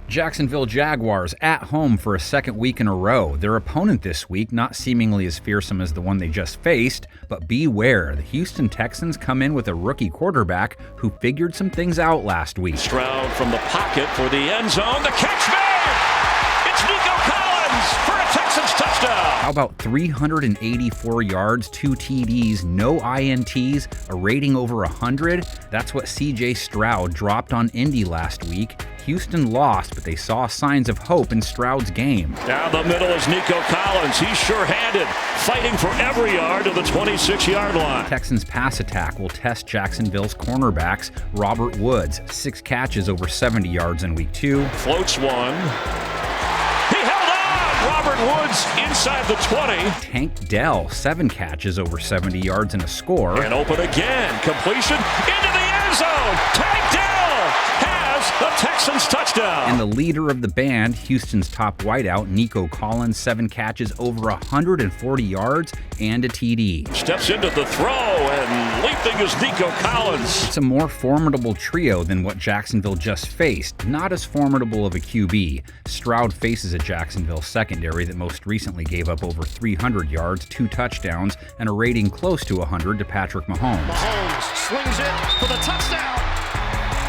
Jacksonville Jaguars at home for a second week in a row. Their opponent this week, not seemingly as fearsome as the one they just faced, but beware, the Houston Texans come in with a rookie quarterback who figured some things out last week. Stroud from the pocket for the end zone. The catch made! It's Nico Collins for a Texans touchdown! How about 384 yards, 2 TDs, no INTs, a rating over 100? That's what CJ Stroud dropped on Indy last week. Houston lost, but they saw signs of hope in Stroud's game. Down the middle is Nico Collins. He's sure-handed, fighting for every yard to the 26-yard line. Texans pass attack will test Jacksonville's cornerbacks. Robert Woods, 6 catches over 70 yards in week 2. Floats one. He held on! Robert Woods inside the 20. Tank Dell, 7 catches over 70 yards and a score. And open again. Completion into the end zone. Tank Dell has the Texans touchdown. And the leader of the band, Houston's top wideout, Nico Collins, 7 catches over 140 yards and a TD. Steps into the throw and leaping is Nico Collins. It's a more formidable trio than what Jacksonville just faced. Not as formidable of a QB. Stroud faces a Jacksonville secondary that most recently gave up over 300 yards, 2 touchdowns, and a rating close to 100 to Patrick Mahomes. Mahomes swings it for the touchdown.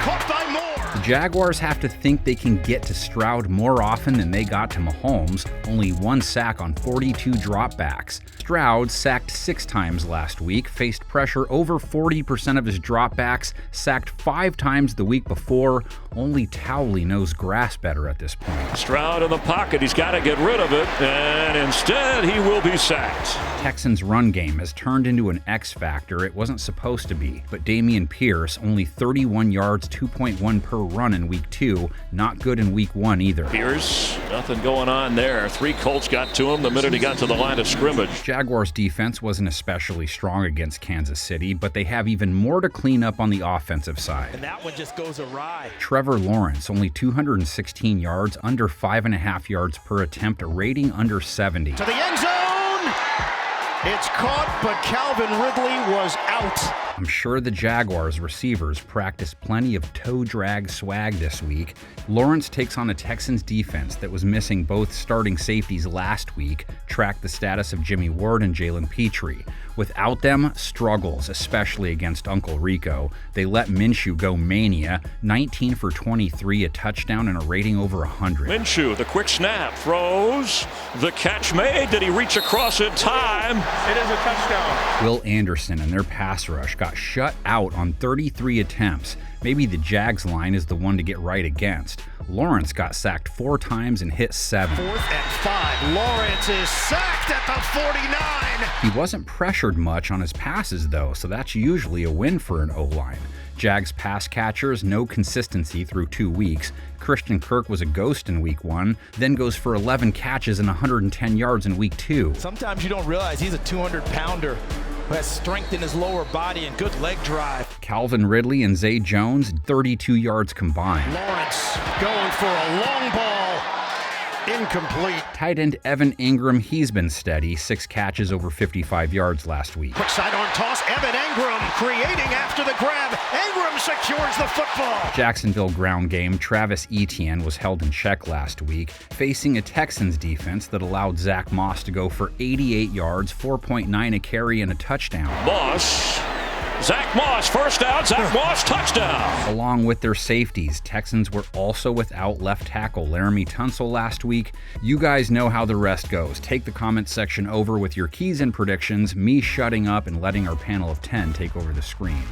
Caught by Moore. The Jaguars have to think they can get to Stroud more often than they got to Mahomes, only 1 sack on 42 dropbacks. Stroud sacked 6 times last week, faced pressure over 40% of his dropbacks, sacked 5 times the week before. Only Towley knows grass better at this point. Stroud in the pocket, he's got to get rid of it, and instead he will be sacked. Texans' run game has turned into an X factor it wasn't supposed to be, but Dameon Pierce, only 31 yards, 2.1 per run in week 2, not good in week 1 either. Pierce, nothing going on there. 3 Colts got to him the minute he got to the line of scrimmage. Jaguars' defense wasn't especially strong against Kansas City, but they have even more to clean up on the offensive side. And that one just goes awry. Trevor Lawrence, only 216 yards, under 5.5 yards per attempt, a rating under 70. To the end zone! It's caught, but Calvin Ridley was out. I'm sure the Jaguars receivers practiced plenty of toe drag swag this week. Lawrence takes on a Texans defense that was missing both starting safeties last week, track the status of Jimmy Ward and Jalen Petrie. Without them, struggles, especially against Uncle Rico. They let Minshew go mania, 19 for 23, a touchdown and a rating over 100. Minshew, the quick snap, throws, the catch made. Did he reach across in time? It is a touchdown. Will Anderson and their pass rush got shut out on 33 attempts. Maybe the Jags line is the one to get right against. Lawrence got sacked 4 times and hit 7. 4th and 5. Lawrence is sacked at the 49. He wasn't pressured much on his passes though, so that's usually a win for an O-line. Jags pass catchers, no consistency through 2 weeks. Christian Kirk was a ghost in week 1, then goes for 11 catches and 110 yards in week 2. Sometimes you don't realize he's a 200-pounder who has strength in his lower body and good leg drive. Calvin Ridley and Zay Jones, 32 yards combined. Lawrence going for a long ball. Incomplete. Tight end Evan Ingram, he's been steady, 6 catches over 55 yards last week. Quick sidearm toss. Evan Ingram creating after the grab. Ingram secures the football. Jacksonville ground game, Travis Etienne was held in check last week, facing a Texans defense that allowed Zach Moss to go for 88 yards, 4.9 a carry and a touchdown. Zach Moss, first down, Zach Moss, touchdown. Along with their safeties, Texans were also without left tackle Laramie Tunsil last week. You guys know how the rest goes. Take the comment section over with your keys and predictions, me shutting up and letting our panel of 10 take over the screen.